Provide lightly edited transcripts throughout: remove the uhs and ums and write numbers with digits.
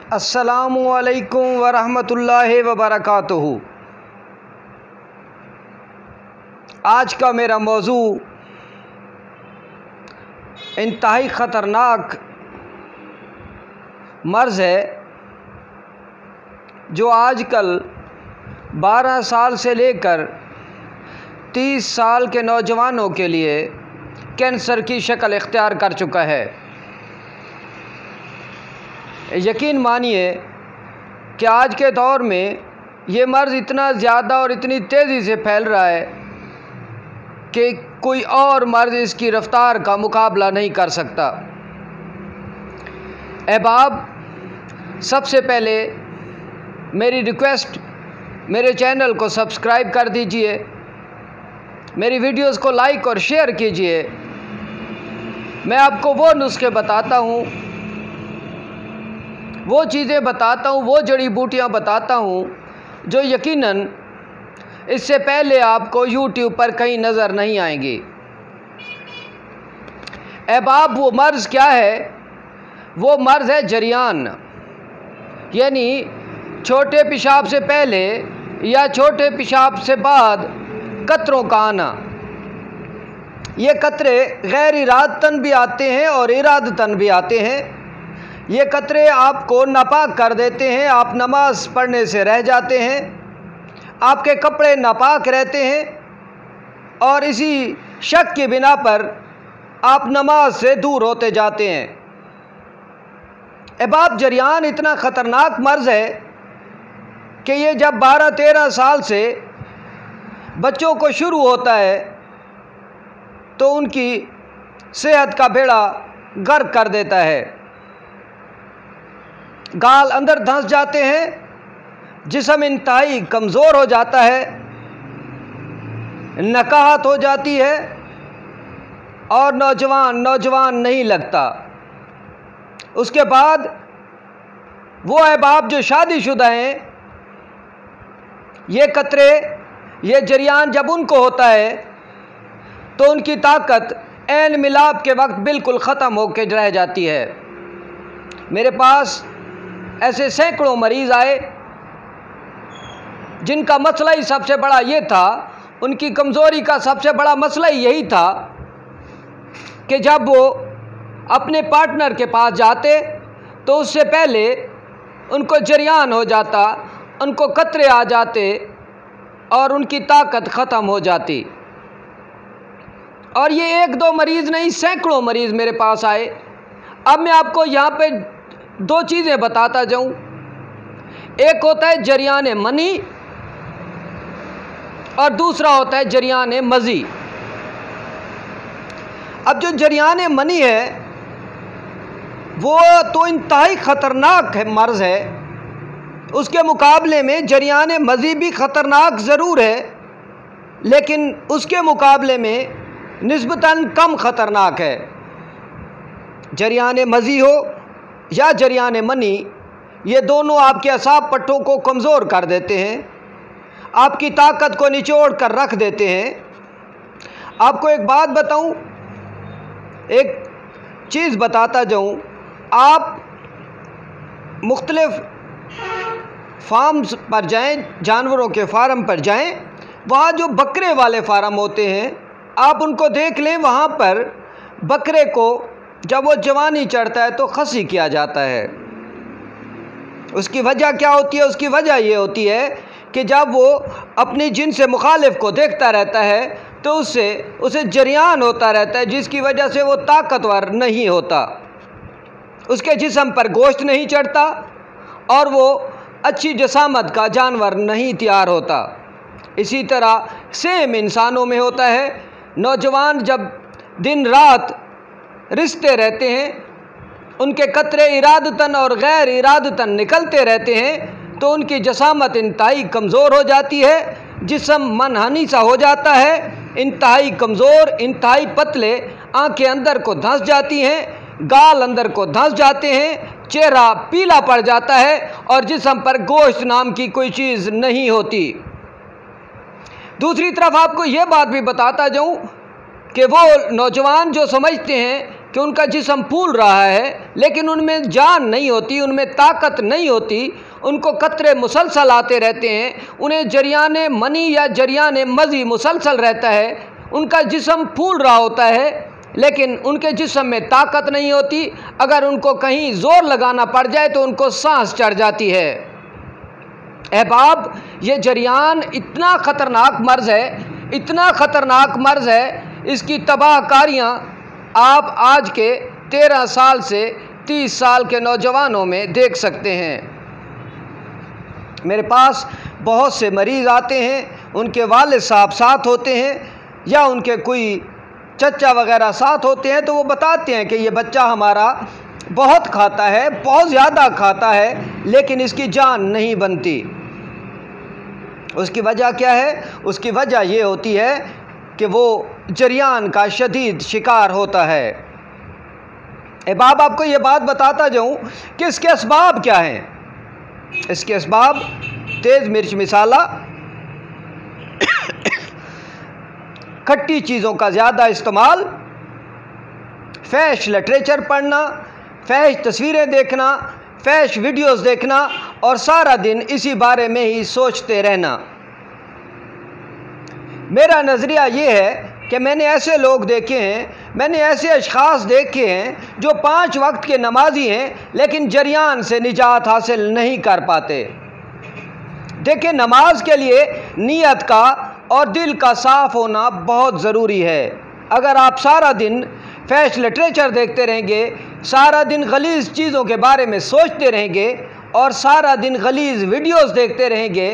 अस्सलामु अलैकुम वरहमतुल्लाहि वबरकातुहू। आज का मेरा मौजू इंतहाई ख़तरनाक मर्ज़ है जो आजकल 12 साल से लेकर 30 साल के नौजवानों के लिए कैंसर की शक्ल इख्तियार कर चुका है। यकीन मानिए कि आज के दौर में ये मर्ज़ इतना ज़्यादा और इतनी तेज़ी से फैल रहा है कि कोई और मर्ज़ इसकी रफ़्तार का मुकाबला नहीं कर सकता। अहबाब, सबसे पहले मेरी रिक्वेस्ट, मेरे चैनल को सब्सक्राइब कर दीजिए, मेरी वीडियोस को लाइक और शेयर कीजिए। मैं आपको वो नुस्खे बताता हूँ, वो चीज़ें बताता हूँ, वो जड़ी बूटियाँ बताता हूँ जो यकीनन इससे पहले आपको YouTube पर कहीं नज़र नहीं आएंगी। अहबाब, वो मर्ज़ क्या है? वो मर्ज़ है जरियान, यानी छोटे पेशाब से पहले या छोटे पेशाब से बाद कतरों का आना। ये कतरे गैर इरादतन भी आते हैं और इरादतन भी आते हैं। ये कतरे आपको नापाक कर देते हैं, आप नमाज पढ़ने से रह जाते हैं, आपके कपड़े नापाक रहते हैं और इसी शक की बिना पर आप नमाज से दूर होते जाते हैं। अहबाब, जरियान इतना ख़तरनाक मर्ज़ है कि ये जब 12-13 साल से बच्चों को शुरू होता है तो उनकी सेहत का बेड़ा गर्क कर देता है। गाल अंदर धंस जाते हैं, जिस्म इंतहाई कमज़ोर हो जाता है, नकाहत हो जाती है और नौजवान नहीं लगता। उसके बाद वो अहबाब जो शादीशुदा हैं, ये कतरे, ये जरियान जब उनको होता है तो उनकी ताकत ऐन मिलाप के वक्त बिल्कुल ख़त्म होकर रह जाती है। मेरे पास ऐसे सैकड़ों मरीज़ आए जिनका मसला ही सबसे बड़ा ये था, उनकी कमज़ोरी का सबसे बड़ा मसला ही यही था कि जब वो अपने पार्टनर के पास जाते तो उससे पहले उनको जरियान हो जाता, उनको कतरे आ जाते और उनकी ताकत ख़त्म हो जाती। और ये 1-2 मरीज़ नहीं, सैकड़ों मरीज़ मेरे पास आए। अब मैं आपको यहाँ पे 2 चीज़ें बताता जाऊँ। एक होता है जरियान मनी और दूसरा होता है जरियान मज़ी। अब जो जरियान मनी है वो तो इंतहाई ख़तरनाक है मर्ज़ है, उसके मुकाबले में जरियान मज़ी भी ख़तरनाक ज़रूर है, लेकिन उसके मुकाबले में निस्बतन कम ख़तरनाक है। जरियान मज़ी हो या जरियान मनी, ये दोनों आपके असाब पट्टों को कमज़ोर कर देते हैं, आपकी ताकत को निचोड़ कर रख देते हैं। आपको एक बात बताऊं, एक चीज़ बताता जाऊं। आप मुख्तलिफ़ फार्म्स पर जाएं, जानवरों के फार्म पर जाएं, वहाँ जो बकरे वाले फार्म होते हैं आप उनको देख लें। वहाँ पर बकरे को जब वो जवानी चढ़ता है तो खसी किया जाता है। उसकी वजह क्या होती है? उसकी वजह ये होती है कि जब वो अपनी जिन्स मुखालिफ को देखता रहता है तो उसे जरियान होता रहता है, जिसकी वजह से वो ताकतवर नहीं होता, उसके जिस्म पर गोश्त नहीं चढ़ता और वो अच्छी जसामत का जानवर नहीं तैयार होता। इसी तरह सेम इंसानों में होता है। नौजवान जब दिन रात रिश्ते रहते हैं, उनके कतरे इरादतन और गैर इरादतन निकलते रहते हैं तो उनकी जसामत इंतहाई कमज़ोर हो जाती है, जिस्म मनहनी सा हो जाता है, इंतहाई कमज़ोर, इंतहाई पतले, आंखें अंदर को धंस जाती हैं, गाल अंदर को धंस जाते हैं, चेहरा पीला पड़ जाता है और जिस्म पर गोश्त नाम की कोई चीज़ नहीं होती। दूसरी तरफ आपको ये बात भी बताता जाऊँ कि वो नौजवान जो समझते हैं कि उनका जिस्म फूल रहा है लेकिन उनमें जान नहीं होती, उनमें ताकत नहीं होती, उनको कतरे मुसलसल आते रहते हैं, उन्हें जरियाने मनी या जरियाने मज़ी मुसलसल रहता है, उनका जिस्म फूल रहा होता है लेकिन उनके जिस्म में ताकत नहीं होती। अगर उनको कहीं ज़ोर लगाना पड़ जाए तो उनको सांस चढ़ जाती है। अहबाब, ये जरियान इतना ख़तरनाक मर्ज़ है, इतना ख़तरनाक मर्ज़ है, इसकी तबाहकारियाँ आप आज के 13 साल से 30 साल के नौजवानों में देख सकते हैं। मेरे पास बहुत से मरीज़ आते हैं, उनके वालिद साहब साथ होते हैं या उनके कोई चचा वगैरह साथ होते हैं, तो वो बताते हैं कि ये बच्चा हमारा बहुत खाता है, बहुत ज़्यादा खाता है, लेकिन इसकी जान नहीं बनती। उसकी वजह क्या है? उसकी वजह ये होती है कि वो जरियान का शदीद शिकार होता है। अहबाब, आपको ये बात बताता जाऊँ कि इसके असबाब क्या हैं। इसके असबाब तेज़ मिर्च मिसाला, खट्टी चीज़ों का ज़्यादा इस्तेमाल, फैश लिटरेचर पढ़ना, फैश तस्वीरें देखना, फैश वीडियोस देखना और सारा दिन इसी बारे में ही सोचते रहना। मेरा नज़रिया ये है कि मैंने ऐसे लोग देखे हैं, मैंने ऐसे अशख़ास देखे हैं जो 5 वक्त के नमाजी हैं लेकिन जरियान से निजात हासिल नहीं कर पाते। देखिए, नमाज के लिए नीयत का और दिल का साफ़ होना बहुत ज़रूरी है। अगर आप सारा दिन फैश लिटरेचर देखते रहेंगे, सारा दिन गलीज़ चीज़ों के बारे में सोचते रहेंगे और सारा दिन गलीज़ वीडियोस देखते रहेंगे,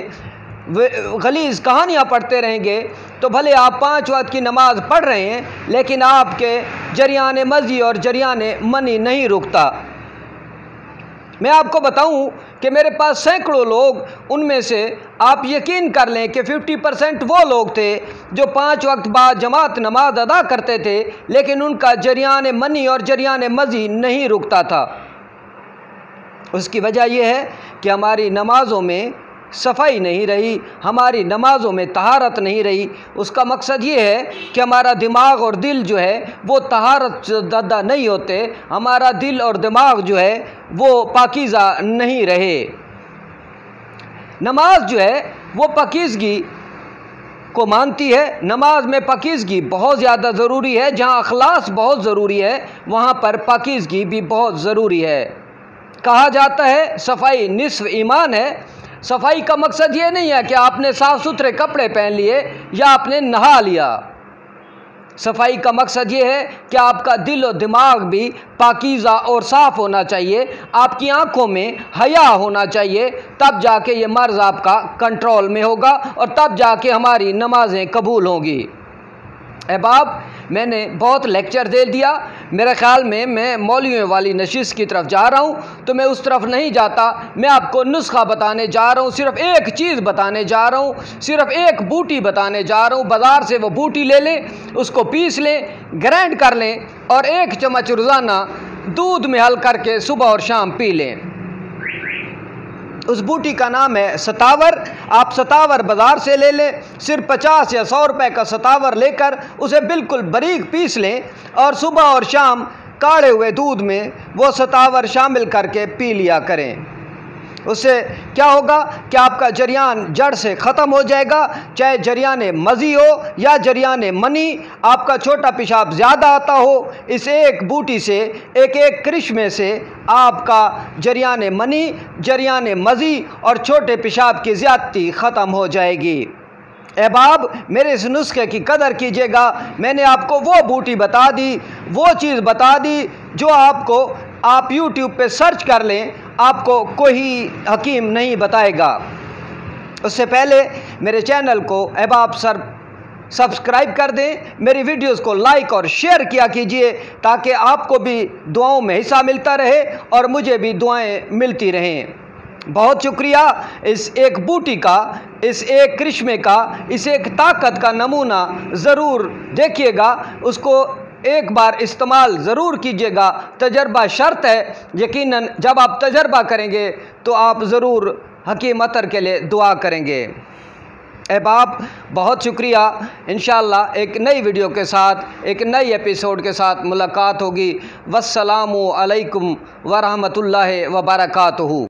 गलीज़ कहानियाँ पढ़ते रहेंगे, तो भले आप 5 वक्त की नमाज़ पढ़ रहे हैं लेकिन आपके जरियाने मज़ी और जरियाने मनी नहीं रुकता। मैं आपको बताऊं कि मेरे पास सैकड़ों लोग, उनमें से आप यकीन कर लें कि 50% वो लोग थे जो 5 वक्त बाद जमात नमाज अदा करते थे लेकिन उनका जरियाने मनी और जरियाने मज़ी नहीं रुकता था। उसकी वजह यह है कि हमारी नमाज़ों में सफाई नहीं रही, हमारी नमाज़ों में तहारत नहीं रही। उसका मकसद ये है कि हमारा दिमाग और दिल जो है वो तहारत ज़दा नहीं होते, हमारा दिल और दिमाग जो है वो पाकीज़ा नहीं रहे। नमाज जो है वो पाकीज़गी को मानती है। नमाज में पाकीज़गी बहुत ज़्यादा ज़रूरी है। जहाँ अखलास बहुत ज़रूरी है वहाँ पर पाकीज़गी भी बहुत ज़रूरी है। कहा जाता है सफाई निस्फ़ ईमान है। सफाई का मकसद ये नहीं है कि आपने साफ़ सुथरे कपड़े पहन लिए या आपने नहा लिया। सफाई का मकसद ये है कि आपका दिल और दिमाग भी पाकीज़ा और साफ़ होना चाहिए, आपकी आंखों में हया होना चाहिए, तब जाके ये मर्ज़ आपका कंट्रोल में होगा और तब जाके हमारी नमाज़ें कबूल होंगी। अहबाब, मैंने बहुत लेक्चर दे दिया। मेरे ख़्याल में मैं मौलवियों वाली नशिस्त की तरफ जा रहा हूँ, तो मैं उस तरफ नहीं जाता। मैं आपको नुस्खा बताने जा रहा हूँ, सिर्फ़ एक चीज़ बताने जा रहा हूँ, सिर्फ़ एक बूटी बताने जा रहा हूँ। बाज़ार से वो बूटी ले लें, उसको पीस लें, ग्राइंड कर लें और 1 चम्मच रोज़ाना दूध में हल करके सुबह और शाम पी लें। उस बूटी का नाम है सतावर। आप सतावर बाज़ार से ले लें, सिर्फ 50 या 100 रुपए का सतावर लेकर उसे बिल्कुल बारीक पीस लें और सुबह और शाम काढ़े हुए दूध में वो सतावर शामिल करके पी लिया करें। उससे क्या होगा कि आपका जरियान जड़ से ख़त्म हो जाएगा। चाहे जरियाने मज़ी हो या जरियाने मनी, आपका छोटा पेशाब ज़्यादा आता हो, इस एक बूटी से, एक करिश्मे से आपका जरियाने मनी, जरियाने मज़ी और छोटे पेशाब की ज़्यादती ख़त्म हो जाएगी। अहबाब, मेरे इस नुस्खे की कदर कीजिएगा। मैंने आपको वो बूटी बता दी, वो चीज़ बता दी जो आपको, आप YouTube पे सर्च कर लें, आपको कोई हकीम नहीं बताएगा। उससे पहले मेरे चैनल को अहबाब सर सब्सक्राइब कर दें, मेरी वीडियोस को लाइक और शेयर किया कीजिए ताकि आपको भी दुआओं में हिस्सा मिलता रहे और मुझे भी दुआएं मिलती रहें। बहुत शुक्रिया। इस एक बूटी का, इस एक करिश्मे का, इस एक ताकत का नमूना ज़रूर देखिएगा, उसको एक बार इस्तेमाल ज़रूर कीजिएगा। तजर्बा शर्त है। यकीनन जब आप तजर्बा करेंगे तो आप ज़रूर हकीम अतर के लिए दुआ करेंगे। अहबाब बहुत शुक्रिया। इंशाअल्लाह एक नई वीडियो के साथ, एक नई एपिसोड के साथ मुलाकात होगी। वस्सलामु अलैकुम व रहमतुल्लाहि व बरकातुहू।